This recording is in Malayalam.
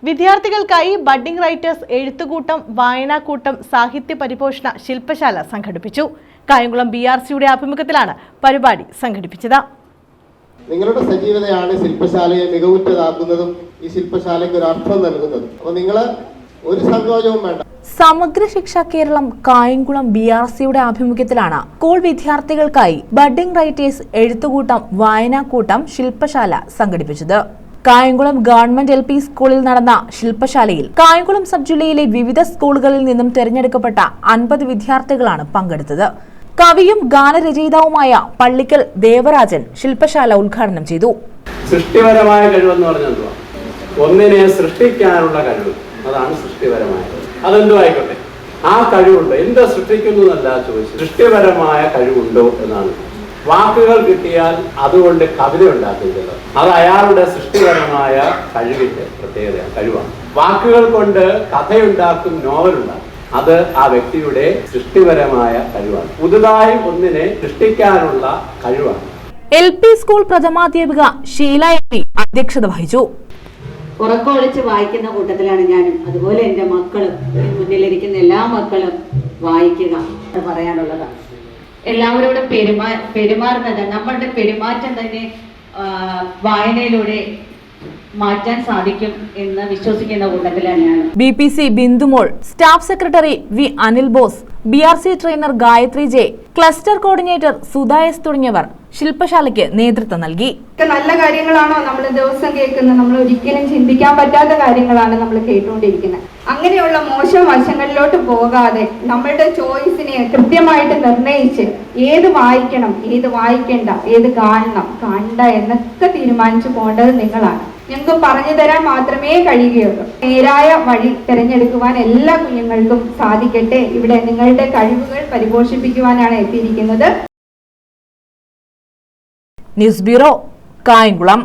വിദ്യാർത്ഥികൾക്കായി ബഡ്ഡിംഗ് റൈറ്റേഴ്സ് എഴുത്തുകൂട്ടം, വായനാക്കൂട്ടം, സാഹിത്യ പരിപോഷണ ശില്പശാല സംഘടിപ്പിച്ചു. കായംകുളം BRCയുടെ ആഭിമുഖ്യത്തിലാണ് പരിപാടി സംഘടിപ്പിച്ചത്. നിങ്ങളുടെ സജീവതയാണ് ശില്പശാലയെ മികവുറ്റതാക്കുന്നതും ഈ ശില്പശാലയ്ക്ക് ഒരു അർത്ഥം നൽകുന്നതും. അപ്പോൾ നിങ്ങൾ ഒരു സങ്കോചവും വേണ്ട. സമഗ്ര ശിക്ഷ കേരളം കായംകുളം BRCയുടെ ആഭിമുഖ്യത്തിലാണ് സ്കൂൾ വിദ്യാർത്ഥികൾക്കായി ബഡ്ഡിംഗ് റൈറ്റേഴ്സ് എഴുത്തുകൂട്ടം, വായനാക്കൂട്ടം, ശില്പശാല സംഘടിപ്പിച്ചത്. കായംകുളം ഗവൺമെന്റ് LP സ്കൂളിൽ നടന്ന ശില്പശാലയിൽ കായംകുളം സബ് ജില്ലയിലെ വിവിധ സ്കൂളുകളിൽ നിന്നും തെരഞ്ഞെടുക്കപ്പെട്ട 50 വിദ്യാർത്ഥികളാണ് പങ്കെടുത്തത്. കവിയും ഗാനരചയിതാവുമായ പള്ളിക്കൽ ദേവരാജൻ ശില്പശാല ഉദ്ഘാടനം ചെയ്തു. സൃഷ്ടിപരമായ കഴിവെന്ന് പറഞ്ഞാൽ ഒന്നിനെ സൃഷ്ടിക്കാനുള്ള കഴിവ്, അതാണ് സൃഷ്ടിപരമായത്. അതെന്തോ ആയിക്കോട്ടെ, ആ കഴിവുണ്ടോ, എന്താ സൃഷ്ടിക്കുന്നു എന്നല്ല ചോദിച്ചു, സൃഷ്ടിപരമായ കഴിവുണ്ടോ എന്നാണ്. വാക്കുകൾ കിട്ടിയാൽ അതുകൊണ്ട് കവിത ഉണ്ടാക്കുന്നത് അത് അയാളുടെ സൃഷ്ടിപരമായ കഴിവിന്റെ പ്രത്യേകത കഴിവാണ്. വാക്കുകൾ കൊണ്ട് കഥയുണ്ടാക്കും, നോവലുണ്ടാക്കും, അത് ആ വ്യക്തിയുടെ സൃഷ്ടിപരമായ കഴിവാണ്. പുതുതായി ഒന്നിനെ സൃഷ്ടിക്കാനുള്ള കഴിവാണ്. LP സ്കൂൾ പ്രഥമാധ്യാപിക ഷീല MP അധ്യക്ഷത വഹിച്ചു. ഉറക്കമൊളിച്ച് വായിക്കുന്ന കൂട്ടത്തിലാണ് ഞാനും. അതുപോലെ എൻ്റെ മക്കളും, മുന്നിലിരിക്കുന്ന എല്ലാ മക്കളും വായിക്കുക പറയാനുള്ളതാണ്. എല്ലാവരോടും പെരുമാറുന്നത്, നമ്മളുടെ പെരുമാറ്റം തന്നെ വായനയിലൂടെ മാറ്റാൻ സാധിക്കും എന്ന് വിശ്വസിക്കുന്ന കൂട്ടത്തിലാണ് ഞാൻ. BPC Bindumol, staff secretary V Anil Bose, BRC trainer Gayathri J, cluster coordinator Sudha S തുടങ്ങിയവർ ശില്പശാലയ്ക്ക് നേതൃത്വം നൽകി. നല്ല കാര്യങ്ങളാണോ നമ്മൾ ദിവസം കേൾക്കുന്നത്? നമ്മൾ ഒരിക്കലും ചിന്തിക്കാൻ പറ്റാത്ത കാര്യങ്ങളാണ് നമ്മൾ കേട്ടുകൊണ്ടിരിക്കുന്നത്. അങ്ങനെയുള്ള മോശം വശങ്ങളിലോട്ട് പോകാതെ നമ്മളുടെ ചോയ്സിനെ കൃത്യമായിട്ട് നിർണയിച്ച് ഏത് വായിക്കണം, ഏത് വായിക്കേണ്ട, ഏത് കാണണ്ട എന്നൊക്കെ തീരുമാനിച്ചു പോകേണ്ടത് നിങ്ങളാണ്. ഞങ്ങൾക്ക് പറഞ്ഞു തരാൻ മാത്രമേ കഴിയുകയുള്ളൂ. നേരായ വഴി തിരഞ്ഞെടുക്കുവാൻ എല്ലാ കുഞ്ഞുങ്ങൾക്കും സാധിക്കട്ടെ. ഇവിടെ നിങ്ങളുടെ കഴിവുകൾ പരിപോഷിപ്പിക്കുവാനാണ് എത്തിയിരിക്കുന്നത്. News bureau, Kayamkulam.